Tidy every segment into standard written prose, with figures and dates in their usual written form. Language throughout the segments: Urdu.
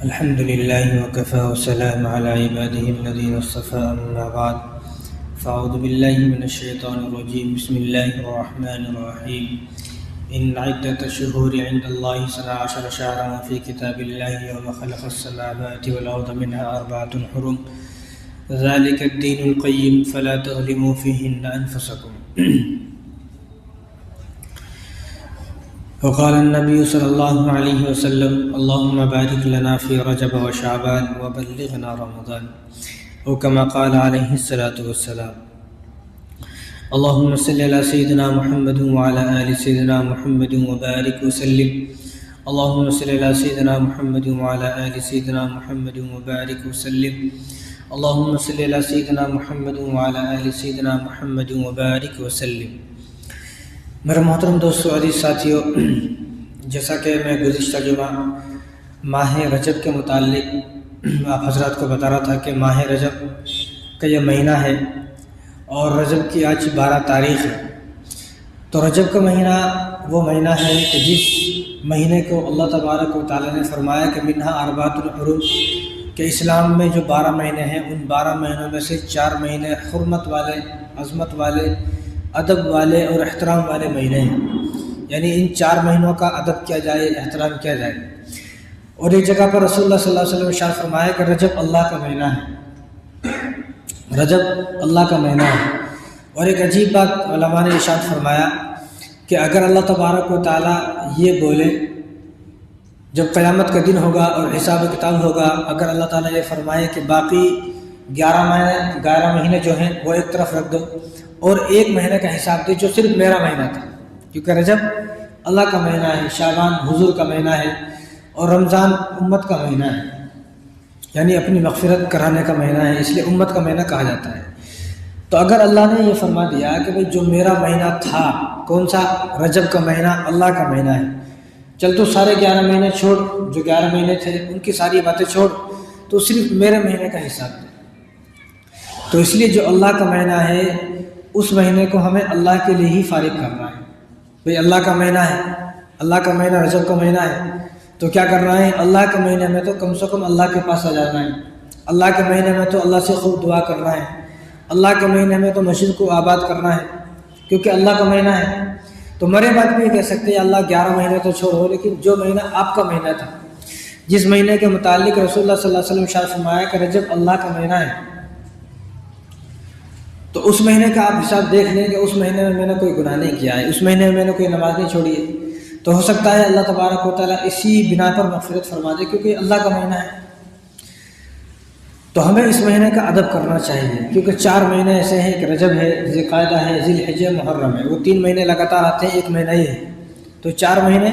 الحمد لله وكفى وسلام على عباده الذين اصطفى أما بعد فأعوذ بالله من الشيطان الرجيم بسم الله الرحمن الرحيم إن عدة الشهور عند الله 12 شهرا في كتاب الله يوم خلق السماوات والأرض منها 4 حرم ذلك الدين القيم فلا تظلموا فيهن أنفسكم وقال النبي صلى الله عليه وسلم اللهم بارك لنا في رجب وشعبان وبلغنا رمضان أو كما قال عليه الصلاة والسلام اللهم صل على سيدنا محمد وعلى آل سيدنا محمد وبارك وسلم اللهم صل على سيدنا محمد وعلى آل سيدنا محمد وبارك وسلم اللهم صل على سيدنا محمد وعلى آل سيدنا محمد وبارك وسلم۔ میرے محترم دوستو، عزیز ساتھیو، جیسا کہ میں گزشتہ جمعہ ماہ رجب کے متعلق آپ حضرات کو بتا رہا تھا کہ ماہ رجب کا یہ مہینہ ہے اور رجب کی آج 12 تاریخ ہے۔ تو رجب کا مہینہ وہ مہینہ ہے کہ جس مہینے کو اللہ تبارک و تعالیٰ نے فرمایا کہ منہا اربعۃ الحرم، کہ اسلام میں جو 12 مہینے ہیں ان 12 مہینوں میں سے 4 مہینے حرمت والے، عظمت والے، ادب والے اور احترام والے مہینے ہیں، یعنی ان 4 مہینوں کا ادب کیا جائے، احترام کیا جائے۔ اور ایک جگہ پر رسول اللہ صلی اللہ علیہ وسلم نے ارشاد فرمایا کہ رجب اللہ کا مہینہ ہے، رجب اللہ کا مہینہ ہے۔ اور ایک عجیب بات علماء نے ارشاد فرمایا کہ اگر اللہ تبارک و تعالیٰ یہ بولے جب قیامت کا دن ہوگا اور حساب کتاب ہوگا، اگر اللہ تعالیٰ یہ فرمائے کہ باقی 11 مہینے جو ہیں وہ ایک طرف رکھ دو اور ایک مہینے کا حساب دے جو صرف میرا مہینہ تھا، کیونکہ رجب اللہ کا مہینہ ہے، شعبان حضور کا مہینہ ہے اور رمضان امت کا مہینہ ہے، یعنی اپنی مغفرت کرانے کا مہینہ ہے، اس لیے امت کا مہینہ کہا جاتا ہے۔ تو اگر اللہ نے یہ فرما دیا کہ بھئی جو میرا مہینہ تھا، کون سا؟ رجب کا مہینہ اللہ کا مہینہ ہے، چل تو سارے 11 مہینے چھوڑ، جو 11 مہینے تھے ان کی ساری باتیں چھوڑ، تو صرف میرے مہینے کا حساب دے۔ تو اس لیے جو اللہ کا مہینہ ہے اس مہینے کو ہمیں اللہ کے لیے ہی فارغ کرنا ہے۔ بھئی اللہ کا مہینہ ہے، اللہ کا مہینہ رجب کا مہینہ ہے، تو کیا کرنا ہے؟ اللہ کے مہینے میں تو کم سے کم اللہ کے پاس آ جانا ہے، اللہ کے مہینے میں تو اللہ سے خوب دعا کرنا ہے، اللہ کے مہینے میں تو مسجد کو آباد کرنا ہے، کیونکہ اللہ کا مہینہ ہے۔ تو مرے بعد بھی کہہ سکتے ہیں اللہ 11 مہینے تو چھوڑو، لیکن جو مہینہ آپ کا مہینہ تھا، جس مہینے کے متعلق رسول اللہ صلی اللہ علیہ وسلم ارشاد فرمایا کہ رجب اللہ کا مہینہ ہے، تو اس مہینے کا آپ حساب دیکھ لیں کہ اس مہینے میں میں نے کوئی گناہ نہیں کیا ہے، اس مہینے میں میں نے کوئی نماز نہیں چھوڑی ہے، تو ہو سکتا ہے اللہ تبارک و تعالیٰ اسی بنا پر مغفرت فرما دے، کیونکہ اللہ کا مہینہ ہے۔ تو ہمیں اس مہینے کا ادب کرنا چاہیے، کیونکہ 4 مہینے ایسے ہیں کہ رجب ہے، ذی القعدہ ہے، ذی الحجہ، محرم ہے، وہ 3 مہینے لگاتار آتے ہیں، 1 مہینہ ہی ہے، تو 4 مہینے۔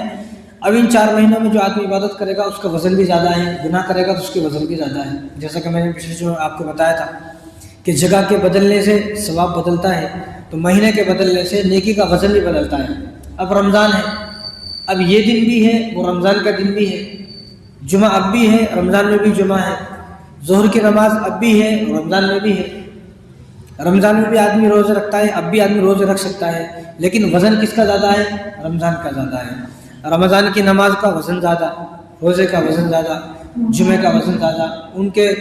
اب ان 4 مہینوں میں جو آدمی عبادت کرے گا اس کا وزن بھی زیادہ ہے، گناہ کرے گا تو اس کے وزن بھی زیادہ ہے، جیسا کہ میں نے پچھلے جو آپ کو بتایا تھا کہ جگہ کے بدلنے سے ثواب بدلتا ہے، تو مہینے کے بدلنے سے نیکی کا وزن بھی بدلتا ہے۔ اب رمضان ہے، اب یہ دن بھی ہے، وہ رمضان کا دن بھی ہے، جمعہ اب بھی ہے، رمضان میں بھی جمعہ ہے، ظہر کی نماز اب بھی ہے، رمضان میں بھی ہے، رمضان میں بھی آدمی روزے رکھتا ہے، اب بھی آدمی روزے رکھ سکتا ہے، لیکن وزن کس کا زیادہ ہے؟ رمضان کا زیادہ ہے۔ رمضان کی نماز کا وزن زیادہ، روزے کا وزن زیادہ، جمعے کا وزن زیادہ، ان کے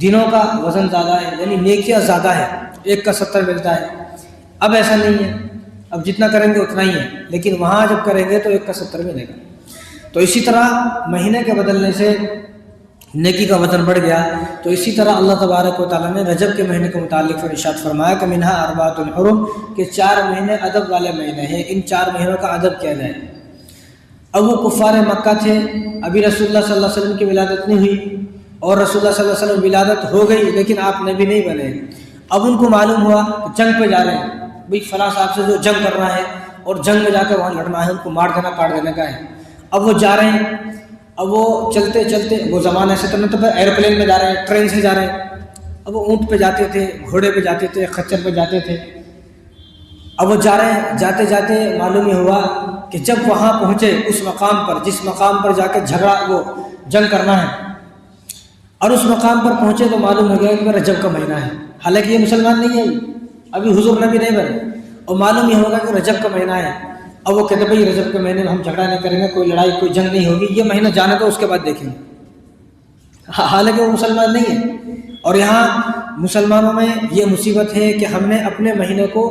دنوں کا وزن زیادہ ہے، یعنی نیکیاں زیادہ ہے، 1 کا 70 ملتا ہے۔ اب ایسا نہیں ہے، اب جتنا کریں گے اتنا ہی ہے، لیکن وہاں جب کریں گے تو 1 کا 70 ملے گا۔ تو اسی طرح مہینے کے بدلنے سے نیکی کا وزن بڑھ گیا، تو اسی طرح اللہ تبارک و تعالیٰ نے رجب کے مہینے کے متعلق ارشاد فرمایا کہ منہا اربعۃ الحرم، کہ 4 مہینے ادب والے مہینے ہیں، ان 4 مہینوں کا ادب کیا جائے۔ اب وہ کفار مکہ تھے، ابھی رسول اللہ صلی اللہ علیہ وسلم کی ولادت نہیں ہوئی، اور رسول اللہ صلی اللہ علیہ وسلم ولادت ہو گئی لیکن آپ نبی نہیں بنے۔ اب ان کو معلوم ہوا کہ جنگ پہ جا رہے ہیں، بھئی فلاں صاحب سے جو جنگ کرنا ہے اور جنگ میں جا کر وہاں لڑنا ہے، ان کو مار دینا، کاٹ دینے کا ہے۔ اب وہ جا رہے ہیں، اب وہ چلتے چلتے، وہ زمانے سے تو مطلب ایروپلین میں جا رہے ہیں، ٹرین سے جا رہے ہیں، اب وہ اونٹ پہ جاتے تھے، گھوڑے پہ جاتے تھے، خچر پہ جاتے تھے۔ اب وہ جا رہے ہیں، جاتے جاتے معلوم یہ ہوا کہ جب وہاں پہنچے اس مقام پر جس مقام پر جا کے جھگڑا، وہ جنگ کرنا ہے، اور اس مقام پر پہنچے تو معلوم ہو گیا کہ رجب کا مہینہ ہے، حالانکہ یہ مسلمان نہیں ہے، ابھی حضور نبی نہیں بنے، اور معلوم یہ ہوگا کہ رجب کا مہینہ ہے، اب وہ کہتے بھائی رجب کے مہینے میں ہم جھگڑا نہیں کریں گے، کوئی لڑائی کوئی جنگ نہیں ہوگی، یہ مہینہ جانے تو اس کے بعد دیکھیں گے، حالانکہ وہ مسلمان نہیں ہے۔ اور یہاں مسلمانوں میں یہ مصیبت ہے کہ ہم نے اپنے مہینے کو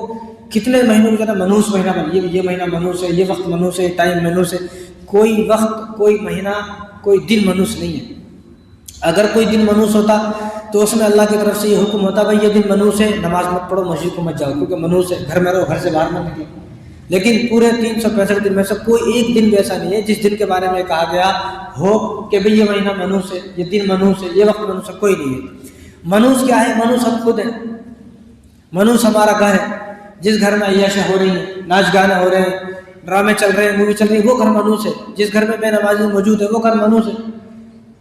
کتنے مہینوں کی طرح منحوس مہینہ بن، یہ مہینہ منحوس ہے، یہ وقت منحوس ہے، ٹائم منحوس ہے۔ کوئی وقت، کوئی مہینہ، کوئی دن منحوس نہیں ہے۔ اگر کوئی دن منحوس ہوتا تو اس میں اللہ کی طرف سے یہ حکم ہوتا بھائی یہ دن منحوس ہے، نماز مت پڑھو، مسجد کو مت جاؤ کیونکہ منحوس ہے، گھر میں رہو، گھر سے باہر مت نکلو۔ لیکن پورے 365 دن میں سے کوئی ایک دن بھی ایسا نہیں ہے جس دن کے بارے میں کہا گیا ہو کہ بھئی یہ مہینہ منحوس ہے، یہ دن منحوس ہے، یہ وقت منحوس ہے، کوئی نہیں ہے۔ منحوس کیا ہے؟ منحوس ہم خود ہیں، منحوس ہمارا گھر ہے، جس گھر میں عیاشیاں ہو رہی ہیں، ناچ گانے ہو رہے ہیں، ڈرامے چل رہے ہیں، مووی چل رہی ہے، وہ گھر منحوس ہے۔ جس گھر میں بے نمازی موجود ہے وہ گھر منحوس ہے۔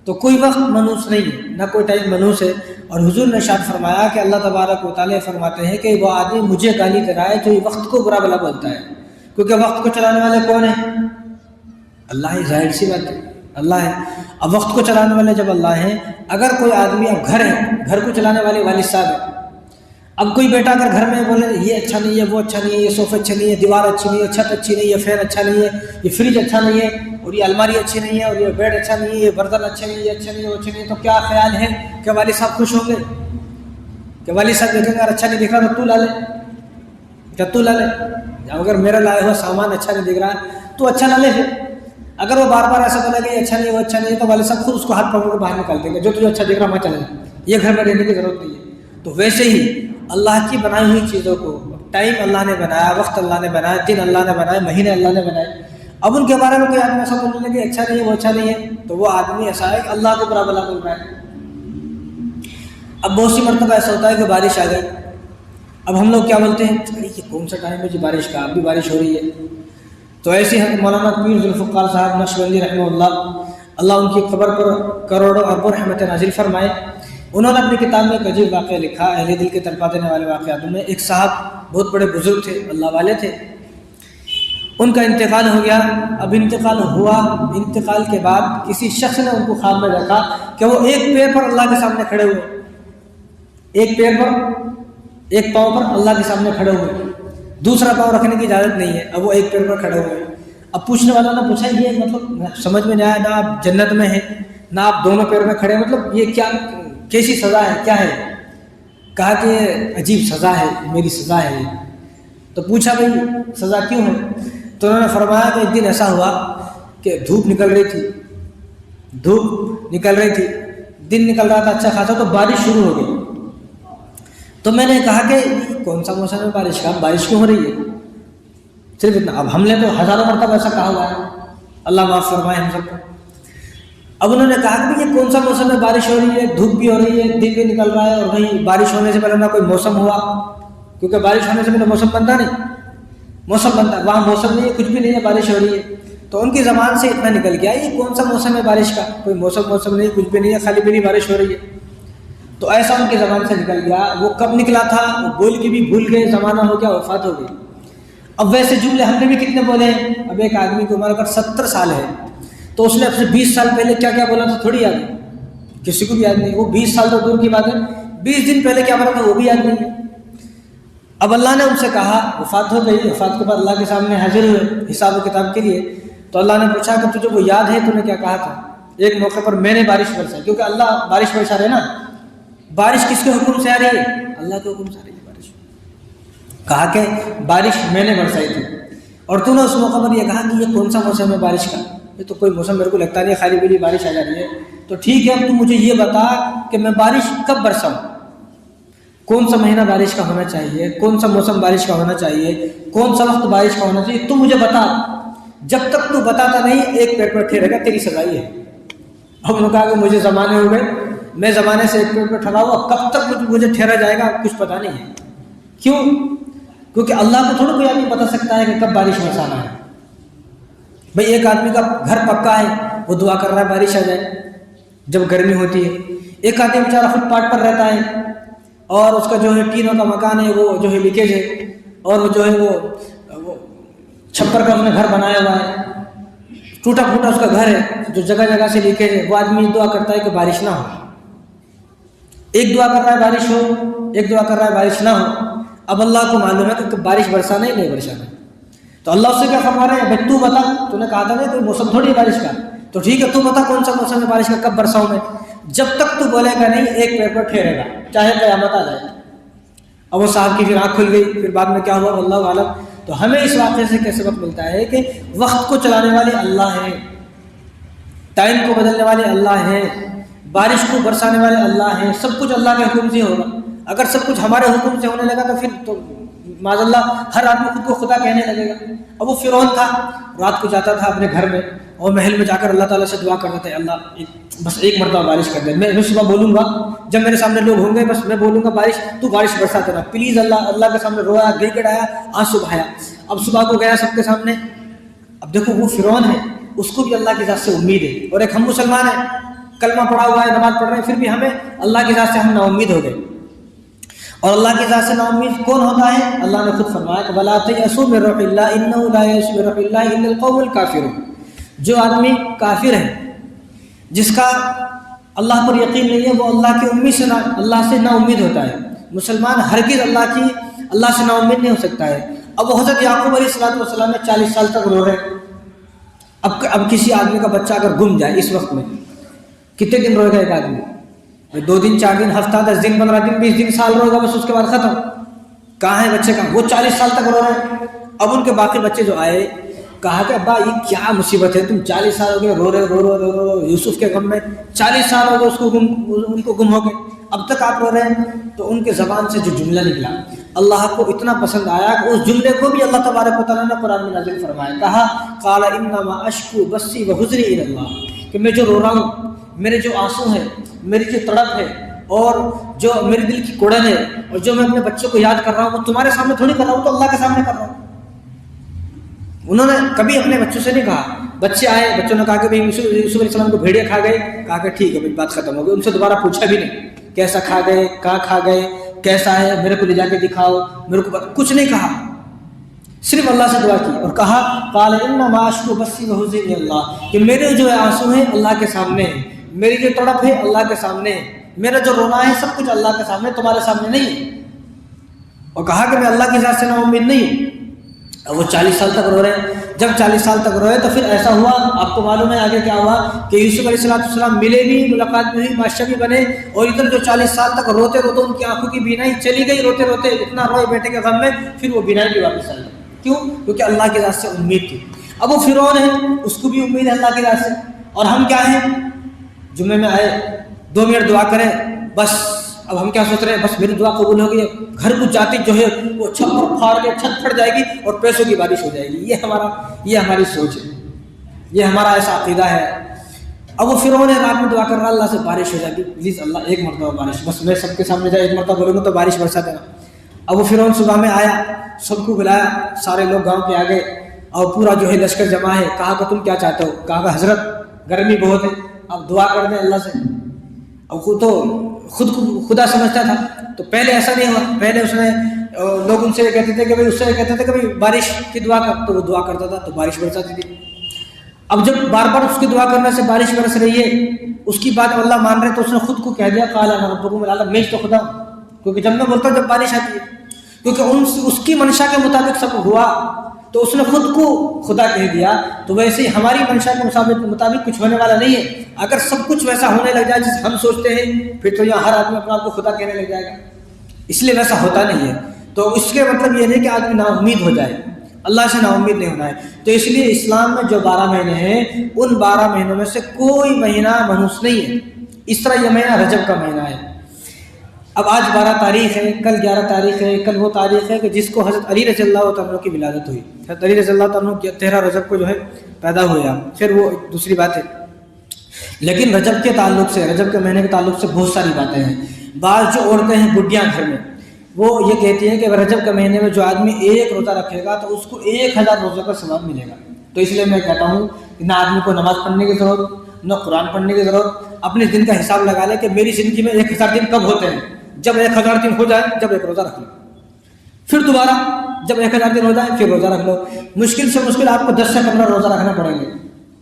تو کوئی وقت منحوس نہیں ہے، نہ کوئی ٹائم منحوس ہے۔ اور حضور نے ارشاد فرمایا کہ اللہ تبارک و تعالیٰ فرماتے ہیں کہ وہ آدمی مجھے گالی دے رہا ہے جو یہ وقت کو برا بھلا بولتا ہے، کیونکہ وقت کو چلانے والے کون ہیں؟ اللہ ہی، ظاہر سی بات ہے، اللہ ہے۔ اب وقت کو چلانے والے جب اللہ ہیں، اگر کوئی آدمی، اب گھر ہے، گھر کو چلانے والے والد صاحب ہیں، اب کوئی بیٹا اگر گھر میں بولے یہ اچھا نہیں ہے، وہ اچھا نہیں ہے، یہ صوفہ اچھا نہیں ہے، دیوار اچھی نہیں ہے، چھت اچھی نہیں ہے، فین اچھا نہیں ہے، یہ فریج اچھا نہیں ہے، اور یہ الماری اچھی نہیں ہے، اور یہ بیڈ اچھا نہیں ہے، یہ برتن اچھے نہیں ہے، یہ اچھا نہیں ہے، وہ اچھا نہیں ہے، تو کیا خیال ہے کہ والد صاحب خوش ہوں گے؟ کہ والد صاحب دیکھیں گے اگر اچھا نہیں دکھ رہا تو تو لا لے، کیا تو لا لے؟ اگر میرا لایا ہوا سامان اچھا نہیں دکھ رہا ہے تو اچھا نہ لے۔ پھر اگر وہ بار بار ایسا بولا کہ یہ اچھا نہیں ہے، وہ اچھا نہیں ہے، تو والد صاحب خود اس کو ہاتھ پکڑ کے باہر نکال دیں گے، جو تجھے اچھا دکھ رہا ہے وہاں چلے جا، یہ گھر میں رہنے کی ضرورت نہیں ہے۔ تو ویسے ہی اللہ کی بنائی ہوئی چیزوں کو، ٹائم اللہ نے بنایا، وقت اللہ نے بنایا، دن اللہ نے بنائے، مہینے اللہ نے بنائے، اب ان کے بارے میں کوئی آدمی ایسا بولنے لگے اچھا نہیں ہے، وہ اچھا نہیں ہے، تو وہ آدمی ایسا ہے کہ اللہ کو برا بھلا بول رہا ہے۔ اب بہت سی مرتبہ ایسا ہوتا ہے کہ بارش آ گئی، اب ہم لوگ کیا بولتے ہیں یہ کون سا ٹائم ہے جی بارش کا، اب بھی بارش ہو رہی ہے۔ تو ایسے ہی مولانا پیر ذوالفقار صاحب نقشبندی رحمہ اللہ ان کی قبر پر کروڑوں اربوں رحمت نازل فرمائے، انہوں نے اپنی کتاب میں ایک عجیب واقعہ لکھا، اہل دل کے تڑپا دینے والے واقعات میں۔ ایک صاحب بہت بڑے بزرگ تھے، اللہ والے تھے، ان کا انتقال ہو گیا۔ اب انتقال ہوا، انتقال کے بعد کسی شخص نے ان کو خواب میں دیکھا کہ وہ ایک پیر پر اللہ کے سامنے کھڑے ہوئے، ایک پیر پر، ایک پاؤں پر اللہ کے سامنے کھڑے ہوئے، دوسرا پاؤں رکھنے کی اجازت نہیں ہے، اب وہ ایک پیر پر کھڑے ہوئے۔ اب پوچھنے والوں نے پوچھا یہ مطلب سمجھ میں نہیں آیا، نہ آپ جنت میں ہیں نہ آپ دونوں پیر میں کھڑے، مطلب یہ کیا، کیسی سزا ہے، کیا ہے؟ کہا کہ عجیب سزا ہے، میری سزا ہے۔ تو پوچھا بھائی سزا کیوں ہے؟ تو انہوں نے فرمایا کہ ایک دن ایسا ہوا کہ دھوپ نکل رہی تھی، دن نکل رہا تھا اچھا خاصا، تو بارش شروع ہو گئی۔ تو میں نے کہا کہ کون سا موسم ہے بارش کا، بارش کیوں ہو رہی ہے؟ صرف اتنا، اب ہم نے تو ہزاروں مرتبہ ایسا کہا ہوا ہے، اللہ معاف فرمائے ہم سب کو۔ اب انہوں نے کہا کہ یہ کون سا موسم ہے، بارش ہو رہی ہے، دھوپ بھی ہو رہی ہے، دن بھی نکل رہا ہے، اور وہیں بارش ہونے سے پہلے نہ کوئی موسم ہوا، کیونکہ بارش ہونے سے پہلے موسم بنتا نہیں، موسم بنتا ہے، وہاں موسم نہیں ہے، کچھ بھی نہیں ہے، بارش ہو رہی ہے۔ تو ان کی زبان سے اتنا نکل گیا یہ کون سا موسم ہے بارش کا، کوئی موسم نہیں، کچھ بھی نہیں ہے، خالی بھی نہیں بارش ہو رہی ہے۔ تو ایسا ان کی زبان سے نکل گیا، وہ کب نکلا تھا وہ بول کے بھی بھول گئے، زمانہ ہو گیا، وفات ہو گئی۔ اب ویسے جملے ہم نے بھی کتنے بولے ہیں، اب ایک آدمی کی عمر اگر 70 سال ہے تو اس نے اب سے 20 سال پہلے کیا کیا بولا تھا تھوڑی یاد ہے، کسی کو بھی یاد نہیں، وہ 20 سال تو دور کی بات ہے، 20 دن پہلے کیا بولا تھا وہ بھی یاد نہیں ہے۔ اب اللہ نے ان سے کہا، وفات ہو گئی، وفات کے بعد اللہ کے سامنے حاضر ہوئے حساب و کتاب کے لیے، تو اللہ نے پوچھا کہ تجھے وہ یاد ہے تو نے کیا کہا تھا؟ ایک موقع پر میں نے بارش برسائی، کیونکہ اللہ بارش برسا رہے نا، بارش کس کے حکم سے آ رہی ہے؟ اللہ کے حکم سے آ رہی ہے بارش۔ کہا کہ بارش میں نے برسائی تھی، اور تو نے اس موقع پر یہ کہا کہ یہ کون سا موسم ہے بارش کا، یہ تو کوئی موسم میرے کو لگتا نہیں، خالی بیلی بارش آ جا رہی ہے۔ تو ٹھیک ہے اب تو مجھے یہ بتا کہ میں بارش کب برساؤں، کون سا مہینہ بارش کا ہونا چاہیے، کون سا موسم بارش کا ہونا چاہیے، کون سا وقت بارش کا ہونا چاہیے، تو مجھے بتا۔ جب تک تو بتاتا نہیں ایک پیڑ پر ٹھہرے گا، تیری سزا ہی ہے۔ اب انہوں نے کہا کہ مجھے زمانے ہو گئے، میں زمانے سے ایک پیڑ پر ٹھہرا ہوا، کب تک مجھے ٹھہرا جائے گا کچھ پتہ نہیں ہے۔ کیوں؟ کیونکہ اللہ کو تھوڑا کوئی آدمی بتا سکتا ہے کہ کب بارش برسانا ہے۔ بھئی ایک آدمی کا گھر پکا ہے، وہ دعا کر رہا ہے بارش آ جائے جب گرمی ہوتی ہے، ایک آدمی بیچارہ فٹ پاتھ پر رہتا ہے اور اس کا جو ہے ٹینوں کا مکان ہے، وہ جو ہے لیکیج ہے، اور وہ جو ہے وہ چھپر کا اس نے گھر بنایا ہوا ہے، ٹوٹا پھوٹا اس کا گھر ہے، جو جگہ جگہ سے لیکیج ہے، وہ آدمی دعا کرتا ہے کہ بارش نہ ہو۔ ایک دعا کر رہا ہے بارش ہو، ایک دعا کر رہا ہے بارش نہ ہو۔ اب اللہ کو معلوم ہے کہ بارش برسانا ہی نہیں برسانا، تو اللہ اس سے کیا فرما رہے ہیں، بھائی تو بتا، تو نے کہا تھا نا کوئی موسم تھوڑی بارش کا، تو ٹھیک ہے تو بتا کون سا موسم ہے بارش کا، کب برساؤں میں؟ جب تک تو بولے گا نہیں ایک پیر پر ٹھہرے گا، چاہے قیامت آ جائے۔ اب وہ صاحب کی پھر آنکھ کھل گئی، پھر بعد میں کیا ہوا اللہ عالم۔ تو ہمیں اس واقعے سے کیا سبق ملتا ہے کہ وقت کو چلانے والے اللہ ہیں، ٹائم کو بدلنے والے اللہ ہیں، بارش کو برسانے والے اللہ ہیں، سب کچھ اللہ کے حکم سے ہوگا۔ اگر سب کچھ ہمارے حکم سے ہونے لگا تو پھر تو معاذ اللہ ہر آدمی خود کو خدا کہنے لگے گا۔ اب وہ فرعون تھا، رات کو جاتا تھا اپنے گھر میں اور محل میں جا کر اللہ تعالیٰ سے دعا کرتا تھا، اللہ بس ایک مرتبہ بارش کر دے، میں صبح بولوں گا جب میرے سامنے لوگ ہوں گے، بس میں بولوں گا بارش، تو بارش برسا دینا پلیز اللہ۔ اللہ کے سامنے رویا، گر گڑایا، آنسو بہایا۔ اب صبح کو گیا سب کے سامنے، اب دیکھو وہ فرعون ہے، اس کو بھی اللہ کی ذات سے امید ہے، اور ایک ہم مسلمان ہیں، کلمہ پڑھا ہوا ہے، نماز پڑھ رہے ہیں، پھر بھی ہمیں اللہ کی ذات سے ہم نا امید ہو گئے۔ اور اللہ کی ذات سے نا امید کون ہوتا ہے؟ اللہ نے خود فرمایا کہ وَلَا تَيْأَسُوا مِن رَوْحِ اللَّهِ إِنَّهُ لَا يَيْأَسُ مِن رَوْحِ اللَّهِ إِلَّا الْقَوْمُ الْكَافِرُونَ۔ جو آدمی کافر ہے، جس کا اللہ پر یقین نہیں ہے، وہ اللہ کی امید سے اللہ سے نا امید ہوتا ہے۔ مسلمان ہرگز اللہ سے نا امید نہیں ہو سکتا ہے۔ اب وہ حضرت یعقوب علیہ السلام نے 40 سال تک رو رہے۔ اب کسی آدمی کا بچہ اگر گم جائے اس وقت میں کتنے دن روئے گا ایک آدمی؟ 2 دن 4 دن ہفتہ 10 دن 15 دن 20 دن سال روئے گا، بس اس کے بعد ختم۔ کہاں ہے بچے کا؟ وہ 40 سال تک رو رہے ہیں۔ اب ان کے باقی بچے جو آئے کہا کہ ابا یہ کیا مصیبت ہے، تم 40 سال ہو گئے رو رہے یوسف کے غم میں، 40 سال ہو گئے ان کو گم ہو گئے، اب تک آپ رو رہے ہیں۔ تو ان کے زبان سے جو جملہ نکلا اللہ کو اتنا پسند آیا کہ اس جملے کو بھی اللہ تبارک و تعالیٰ نے قرآن میں نازل فرمایا، کہا قال انما اشکو بثی وحزنی الی اللہ، کہ میں جو رو رہا ہوں، میرے جو آنسو ہیں، میری جو تڑپ ہے، اور جو میرے دل کی کوڑن ہے، اور جو میں اپنے بچوں کو یاد کر رہا ہوں، وہ تمہارے سامنے تھوڑی کر رہا ہوں، تو اللہ کے سامنے کر رہا ہوں۔ انہوں نے کبھی اپنے بچوں سے نہیں کہا، بچے آئے، بچوں نے کہا کہ یوسف علیہ السلام کو بھیڑیا کھا گئے، کہا کہ ٹھیک ہے بھائی بات ختم ہو گئی۔ ان سے دوبارہ پوچھا بھی نہیں کیسا کھا گئے، کہاں کھا گئے، کیسا ہے، میرے کو لے جا کے دکھاؤ، میرے کو کچھ نہیں کہا، صرف اللہ سے دعا کی اور کہا قال انما اشکو بثی وحزنی الی اللہ، کہ میرے جو آنسو ہیں اللہ کے سامنے ہیں، میری جو تڑپ ہے اللہ کے سامنے ہے، میرا جو رونا ہے سب کچھ اللہ کے سامنے، تمہارے سامنے نہیں ہے۔ اور کہا کہ میں اللہ کی ذات سے نا امید نہیں ہوں۔ اب وہ 40 سال تک رو رہے ہیں۔ جب 40 سال تک روئے تو پھر ایسا ہوا، آپ کو معلوم ہے آگے کیا ہوا، کہ یوسف علیہ السلام ملے بھی، ملاقات بھی ہوئی، بادشاہ بھی بنے، اور ادھر جو 40 سال تک روتے روتے ان کی آنکھوں کی بینائی چلی گئی، روتے روتے اتنا روئے بیٹے کے غم میں، پھر وہ بینائی بھی واپس آ گئی۔ کیوں؟ کیونکہ اللہ کی ذات سے امید تھی۔ اب وہ فرعون ہے، اس کو بھی امید ہے اللہ کی ذات سے، اور ہم کیا ہیں، جمعے میں آئے 2 منٹ دعا کریں بس، اب ہم کیا سوچ رہے ہیں، بس میری دعا قبول ہو گئی، گھر کو جاتی جو ہے وہ چھپر پھاڑ کے چھت پھٹ جائے گی اور پیسوں کی بارش ہو جائے گی۔ یہ ہماری سوچ ہے، یہ ہمارا ایسا عقیدہ ہے۔ اب وہ فرعون ہے، رات میں دعا کر رہا اللہ سے بارش ہو جائے گی، پلیز اللہ ایک مرتبہ بارش، بس میں سب کے سامنے جائے ایک مرتبہ بولوں گا تو بارش برسا دینا۔ اب وہ فرعون صبح میں آیا، سب کو بلایا، سارے لوگ گاؤں کے آ گئے، اور پورا جو ہے لشکر جمع ہے، کہا کہ تم کیا چاہتے ہو؟ کہا کہ حضرت گرمی بہت ہے، اب دعا کر دیں اللہ سے۔ اب خود کو خدا سمجھتا تھا، تو پہلے ایسا نہیں ہوا، پہلے اس نے لوگ ان سے یہ کہتے تھے کہ اس سے یہ کہتے تھے کہ بارش کی دعا کر، تو وہ دعا کرتا تھا تو بارش برساتی تھی۔ اب جب بار بار اس کی دعا کرنے سے بارش برس رہی ہے، اس کی بات اللہ مان رہے، تو اس نے خود کو کہہ دیا قال انا ربکم الاعلی، میں تو خدا ہوں، کیونکہ جب میں بولتا ہوں جب بارش آتی ہے، کیونکہ اس کی منشا کے مطابق سب ہوا، تو اس نے خود کو خدا کہہ دیا۔ تو ویسے ہی ہماری منشا کے مطابق کچھ ہونے والا نہیں ہے۔ اگر سب کچھ ویسا ہونے لگ جائے جیسے ہم سوچتے ہیں، پھر تو یہاں ہر آدمی اپنے آپ کو خدا کہنے لگ جائے گا، اس لیے ویسا ہوتا نہیں ہے۔ تو اس کے مطلب یہ نہیں کہ آدمی نا امید ہو جائے، اللہ سے نا امید نہیں ہونا ہے۔ تو اس لیے اسلام میں جو 12 مہینے ہیں، ان 12 مہینوں میں سے کوئی مہینہ منحوس نہیں ہے۔ اس طرح یہ مہینہ رجب کا مہینہ ہے۔ اب آج 12 تاریخ ہے، کل 11 تاریخ ہے، کل وہ تاریخ ہے کہ جس کو حضرت علی رضی اللہ تعالیٰ کی ولادت ہوئی۔ حضرت علی رضی اللہ تعالیٰ 13 رجب کو جو ہے پیدا ہوئے آپ، پھر وہ دوسری بات ہے۔ لیکن رجب کے تعلق سے، رجب کے مہینے کے تعلق سے بہت ساری باتیں ہیں۔ بعض جو عورتیں ہیں بڈیاں گھر میں، وہ یہ کہتی ہیں کہ رجب کے مہینے میں جو آدمی 1 روزہ رکھے گا تو اس کو 1000 روزے کا ثواب ملے گا۔ تو اس لیے میں کہتا ہوں کہ نہ آدمی کو نماز پڑھنے کی ضرورت، نہ قرآن پڑھنے کی ضرورت، اپنے دن کا حساب لگا لے کہ میری زندگی میں 1000 دن کب ہوتے ہیں، جب 1000 دن ہو جائے جب 1 روزہ رکھ لو، پھر دوبارہ جب 1000 دن ہو جائے پھر روزہ رکھ لو۔ مشکل سے مشکل آپ کو 10 سے 15 روزہ رکھنا پڑیں گے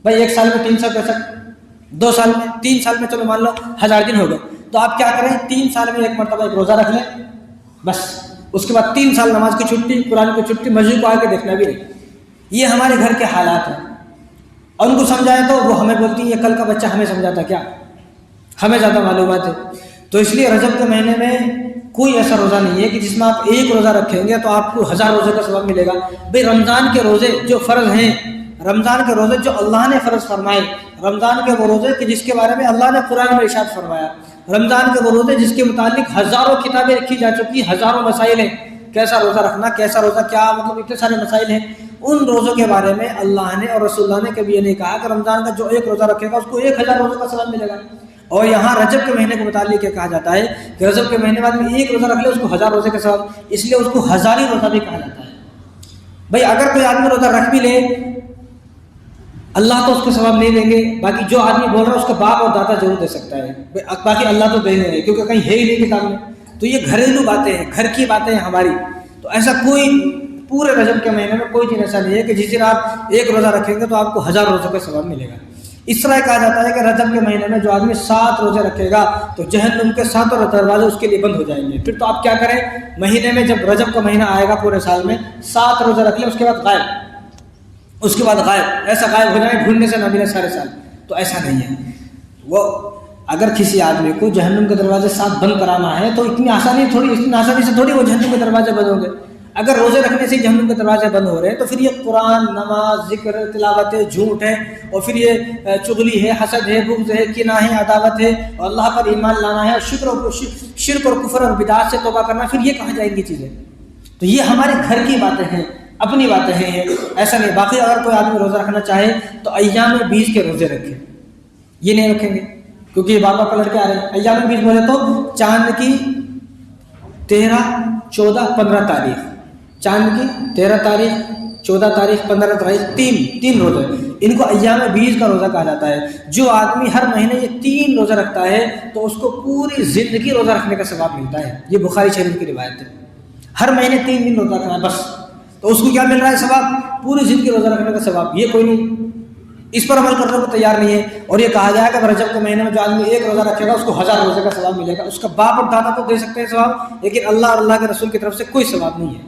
بھائی، 1 سال میں 365، 2 سال میں 3 سال میں چلو مان لو 1000 دن ہو گئے، تو آپ کیا کریں 3 سال میں 1 مرتبہ 1 روزہ رکھ لیں، بس اس کے بعد 3 سال نماز کی چھٹی، قرآن کی چھٹی، مسجد کو آ کے دیکھنا بھی نہیں۔ یہ ہمارے گھر کے حالات ہیں، اور ان کو سمجھائے تو وہ ہمیں بولتی ہیں یہ کل کا بچہ ہمیں سمجھاتا کیا، ہمیں زیادہ معلومات ہے۔ تو اس لیے رجب کے مہینے میں کوئی ایسا روزہ نہیں ہے کہ جس میں آپ 1 روزہ رکھیں گے تو آپ کو 1000 روزے کا ثواب ملے گا۔ بھئی رمضان کے روزے جو فرض ہیں، رمضان کے روزے جو اللہ نے فرض فرمائے، رمضان کے وہ روزے کہ جس کے بارے میں اللہ نے قرآن میں ارشاد فرمایا، رمضان کے وہ روزے جس کے متعلق ہزاروں کتابیں لکھی جا چکی، ہزاروں مسائل ہیں، کیسا روزہ رکھنا، کیسا روزہ کیا، مطلب اتنے سارے مسائل ہیں۔ ان روزوں کے بارے میں اللہ نے اور رسول اللہ نے کبھی یہ نہیں کہا کہ رمضان کا جو 1 روزہ رکھے گا اس کو 1000 روزوں کا ثواب ملے گا۔ اور یہاں رجب کے مہینے کے متعلق یہ کہا جاتا ہے کہ رجب کے مہینے بعد میں 1 روزہ رکھ لے اس کو 1000 روزے کا ثواب، اس لیے اس کو ہزاری روزہ بھی کہا جاتا ہے۔ بھائی اگر کوئی آدمی روزہ رکھ بھی لے اللہ تو اس کو ثواب نہیں دیں گے، باقی جو آدمی بول رہا ہے اس کا باپ اور دادا ضرور دے سکتا ہے، باقی اللہ تو دے دیں گے کیونکہ کہیں ہے ہی نہیں کتاب میں۔ تو یہ گھریلو باتیں ہیں، گھر کی باتیں ہیں ہماری۔ تو ایسا کوئی پورے رجب کے مہینے میں کوئی چیز ایسا نہیں ہے کہ جس دن آپ 1 روزہ رکھیں گے تو آپ کو 1000 روزوں کا ثواب ملے گا۔ اس طرح کہا جاتا ہے کہ رجب کے مہینے میں جو آدمی 7 روزے رکھے گا تو جہنم کے 7 دروازے اس کے لیے بند ہو جائیں گے۔ پھر تو آپ کیا کریں، مہینے میں جب رجب کا مہینہ آئے گا پورے سال میں 7 روزے رکھ لیں، اس کے بعد غائب، ایسا غائب ہو جائے ڈھونڈنے سے نہ ملے سارے سال۔ تو ایسا نہیں ہے۔ وہ اگر کسی آدمی کو جہنم کے دروازے 7 بند کرانا ہے تو اتنی آسانی سے تھوڑی وہ جہنم کے دروازے بند ہوں گے۔ اگر روزے رکھنے سے جہنم کے دروازے بند ہو رہے ہیں تو پھر یہ قرآن، نماز، ذکر، تلاوت ہے، جھوٹ ہے، اور پھر یہ چغلی ہے، حسد ہے، بغض ہے، کینہ ہے، عداوت ہے، اور اللہ پر ایمان لانا ہے، اور شرک اور کفر اور بدعات سے توبہ کرنا، پھر یہ کہاں جائیں گی چیزیں؟ تو یہ ہمارے گھر کی باتیں ہیں، اپنی باتیں ہیں، ایسا نہیں۔ باقی اگر کوئی آدمی روزہ رکھنا چاہے تو ایام 20 کے روزے رکھے، یہ نہیں رکھیں گے کیونکہ یہ بار بار پلٹ کے آ رہے ہیں۔ ایام 20 بولے تو چاند کی 13، 14، 15 تاریخ، چاند کی 13 تاریخ، 14 تاریخ، 15 تاریخ، تین روزے، ان کو ایام 20 کا روزہ کہا جاتا ہے۔ جو آدمی ہر مہینے یہ 3 روزہ رکھتا ہے تو اس کو پوری زندگی روزہ رکھنے کا ثواب ملتا ہے۔ یہ بخاری شریف کی روایت ہے۔ ہر مہینے 3 دن روزہ رکھنا ہے بس، تو اس کو کیا مل رہا ہے ثواب؟ پوری زندگی روزہ رکھنے کا ثواب۔ یہ کوئی نہیں اس پر عمل کرنے کو تیار نہیں ہے۔ اور یہ کہا گیا ہے کہ رجب کے مہینے میں جو آدمی 1 روزہ رکھے گا اس کو 1000 روزے کا ثواب ملے گا۔ اس کا باپ اور دادا تو دے سکتے ہیں ثواب، لیکن اللہ اور اللہ کے رسول کی طرف سے کوئی ثواب نہیں ہے۔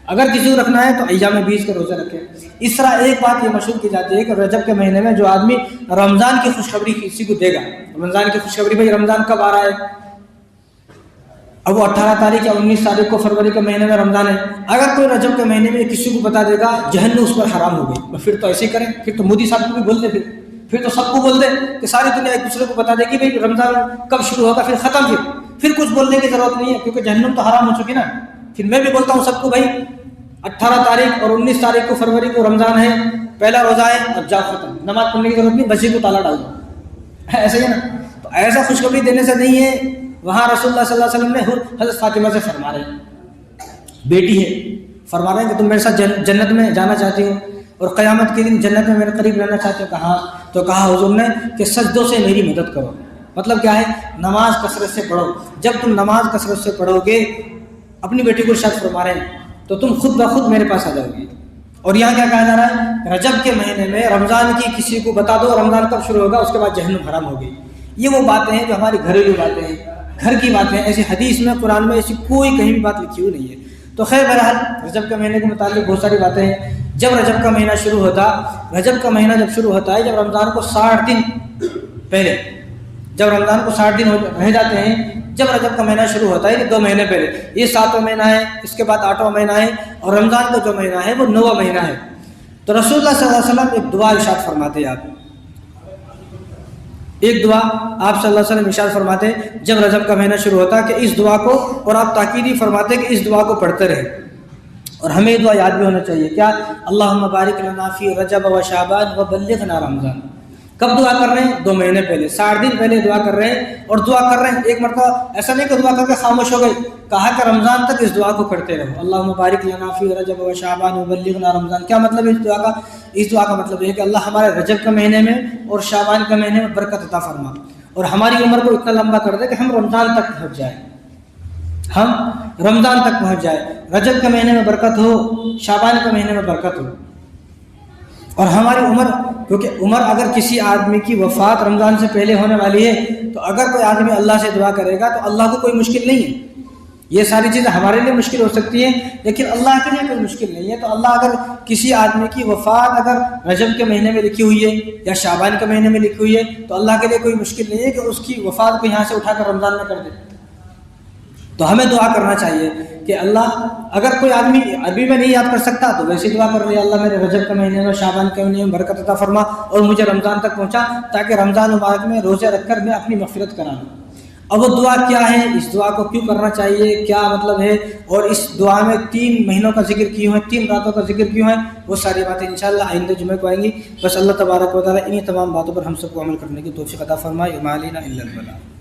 اگر کسی کو رکھنا ہے تو ایام 20 کے روزے رکھے۔ اس طرح ایک بات یہ مشہور کی جاتی ہے کہ رجب کے مہینے میں جو آدمی رمضان کی خوشخبری کسی کو دے گا، رمضان کی خوشخبری، بھائی رمضان کب آ رہا ہے، اب وہ 18 تاریخ یا 19 تاریخ کو فروری کے مہینے میں رمضان ہے، اگر کوئی رجب کے مہینے میں کسی کو بتا دے گا جہنم اس پر حرام ہو گئی، پھر تو ایسے ہی کریں، پھر تو مودی صاحب کو بھی بول دے، پھر تو سب کو بول دے کہ ساری دنیا ایک دوسرے کو بتا دے کہ بھائی رمضان کب شروع ہوگا، پھر ختم، پھر کچھ بولنے کی ضرورت نہیں ہے کیونکہ جہنم تو حرام ہو چکی نا۔ پھر میں بھی بولتا ہوں سب کو، بھائی 18 تاریخ اور 19 تاریخ کو فروری کو رمضان ہے، پہلا روزہ ہے، اب جاؤ ختم، نماز پڑھنے کی ضرورت نہیں، مسجد کو تالا ڈال دو، ایسے ہی نا۔ تو ایسا خوشخبری دینے سے نہیں ہے۔ وہاں رسول اللہ صلی اللہ علیہ وسلم نے حضرت فاطمہ سے فرما رہے ہیں، بیٹی ہے، فرما رہے ہیں کہ تم میرے ساتھ جنت میں جانا چاہتی ہو اور قیامت کے دن جنت میں میرے قریب رہنا چاہتے ہو؟ کہا تو کہا حضور نے کہ سجدوں سے میری مدد کرو۔ مطلب کیا ہے؟ نماز کثرت سے پڑھو۔ جب تم نماز کثرت سے پڑھو گے، اپنی بیٹی کو ارشاد فرما رہے ہیں، تو تم خود بخود میرے پاس آ جاؤ گی۔ اور یہاں کیا کہا جا رہا ہے؟ رجب کے مہینے میں رمضان کی کسی کو بتا دو رمضان کب شروع ہوگا، اس کے بعد جہنم حرام ہوگی۔ یہ وہ باتیں ہیں جو ہماری گھریلو باتیں ہیں، گھر کی باتیں ہیں۔ ایسی حدیث میں، قرآن میں ایسی کوئی کہیں بھی بات لکھی ہوئی نہیں ہے۔ تو خیر بہرحال رجب کے مہینے کے متعلق بہت ساری باتیں ہیں۔ جب رجب کا مہینہ شروع ہوتا، رجب کا مہینہ جب شروع ہوتا ہے، جب رمضان کو 60 دن پہلے، جب رمضان کو 60 دن رہ جاتے ہیں، جب رجب کا مہینہ شروع ہوتا ہے، یہ 2 مہینے پہلے، یہ 7واں مہینہ ہے، اس کے بعد 8واں مہینہ ہے، اور رمضان کا جو مہینہ ہے وہ 9واں مہینہ ہے۔ تو رسول اللہ صلی اللہ علیہ وسلم ایک دعا ارشاد فرماتے ہیں، آپ ایک دعا آپ صلی اللہ علیہ وسلم ارشاد فرماتے جب رجب کا مہینہ شروع ہوتا کہ اس دعا کو، اور آپ تاکیدی فرماتے کہ اس دعا کو پڑھتے رہیں، اور ہمیں یہ دعا یاد بھی ہونا چاہیے۔ کیا؟ اللہم بارک لنا فی رجب و شعبان و بلغنا رمضان۔ کب دعا کر رہے ہیں؟ 2 مہینے پہلے، 60 دن پہلے دعا کر رہے ہیں، اور دعا کر رہے ہیں ایک مرتبہ، ایسا نہیں کہ دعا کر کے خاموش ہو گئی، کہا کہ رمضان تک اس دعا کو پڑھتے رہو، اللہم بارک لنا فی رجب و شعبان و بلغنا رمضان۔ کیا مطلب ہے اس دعا کا؟ اس دعا کا مطلب یہ ہے کہ اللہ ہمارے رجب کے مہینے میں اور شعبان کے مہینے میں برکت عطا فرما، اور ہماری عمر کو اتنا لمبا کر دے کہ ہم رمضان تک پہنچ جائیں، ہم رمضان تک پہنچ جائے، رجب کے مہینے میں برکت ہو، شعبان کے مہینے میں برکت ہو، اور ہماری عمر، کیونکہ عمر اگر کسی آدمی کی وفات رمضان سے پہلے ہونے والی ہے تو اگر کوئی آدمی اللہ سے دعا کرے گا تو اللہ کو کوئی مشکل نہیں ہے، یہ ساری چیزیں ہمارے لیے مشکل ہو سکتی ہیں لیکن اللہ کے لیے کوئی مشکل نہیں ہے. تو اللہ اگر کسی آدمی کی وفات اگر رجب کے مہینے میں لکھی ہوئی ہے یا شعبان کے مہینے میں لکھی ہوئی ہے تو اللہ کے لیے کوئی مشکل نہیں ہے کہ اس کی وفات کو یہاں سے اٹھا کر رمضان میں کر دے. تو ہمیں دعا کرنا چاہیے کہ اللہ اگر کوئی آدمی عربی میں نہیں یاد کر سکتا تو ویسے دعا کر رہے اللہ میرے رجب کے مہینے میں شعبان کے مہینے میں برکت عطا فرما اور مجھے رمضان تک پہنچا تاکہ رمضان مبارک میں روزے رکھ کر میں اپنی مغفرت کرا لوں. اب وہ دعا کیا ہے, اس دعا کو کیوں کرنا چاہیے, کیا مطلب ہے, اور اس دعا میں 3 مہینوں کا ذکر کیوں ہے, 3 راتوں کا ذکر کیوں ہے, وہ ساری باتیں انشاءاللہ آئندہ جمعے کو آئیں گی. بس اللہ تبارک و تعالیٰ انہی تمام باتوں پر ہم سب کو عمل کرنے کی توفیق عطا فرمائے. ما علینا الا البلاغ.